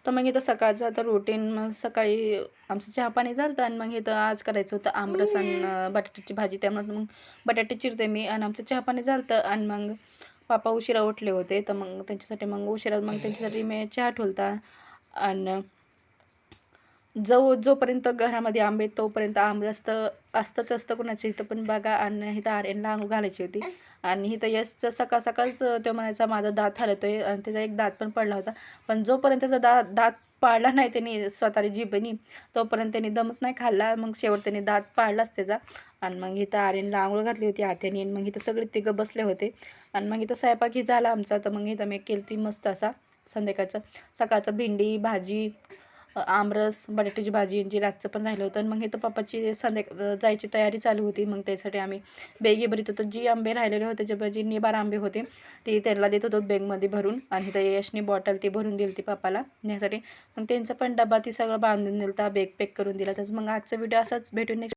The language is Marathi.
तर मग इथं सकाळचं आता रुटीन मग सकाळी आमचं चहापाणी झालं आणि मग इथं आज करायचं होतं आमरस आणि बटाट्याची भाजी. त्यामुळे मग बटाटे चिरते मी आणि आमचं चहापाणी झालं आणि मग पापा उशिरा उठले होते. तर मग त्यांच्यासाठी मग उशिरा मग त्यांच्यासाठी मी चहा ठेवला आणि जोपर्यंत घरामध्ये आंबे तोपर्यंत आमरस तर असतंच असतं कुणाच्या इथं. पण बघा आणि इथं आर्यनला अंघोळ घालायची होती आणि इथं यशचं सकाळ सकाळच तो म्हणायचा माझा दात हलतोय आणि त्याचा एक दात पण पडला होता. पण जोपर्यंत त्याचा दात पाडला नाही त्यांनी स्वतःला जिभेनी तोपर्यंत त्यांनी दमच नाही खाल्ला. मग शेवट त्यांनी दात पाडलाच त्याचा. आणि मग इथं आर्यनला आंघोळ घातली होती आत्याने. मग इथं सगळे तिघं बसले होते आणि मग इथं स्वयंपाकी झाला आमचा. तर मग इथं मी केली ती मस्त असा संध्याकाळचं सकाळचं भेंडी भाजी आमरस बटाट्याची भाजी जी रातचं पण राहिलं होतं. आणि मग इथं पप्पाची जायची तयारी चालू होती. मग त्यासाठी आम्ही बॅगी भरीत होतो. जी आंबे राहिलेले होते जे निबार आंबे होते ते त्यांना देत होतो बॅगमध्ये भरून आणि इथं यशनी बॉटल ती भरून दिली ती पप्पाला नेण्यासाठी. मग त्यांचा पण डबा ती सगळं बांधून दिला बॅग पॅक करून दिला. तर मग आजचा व्हिडिओ असाच भेटून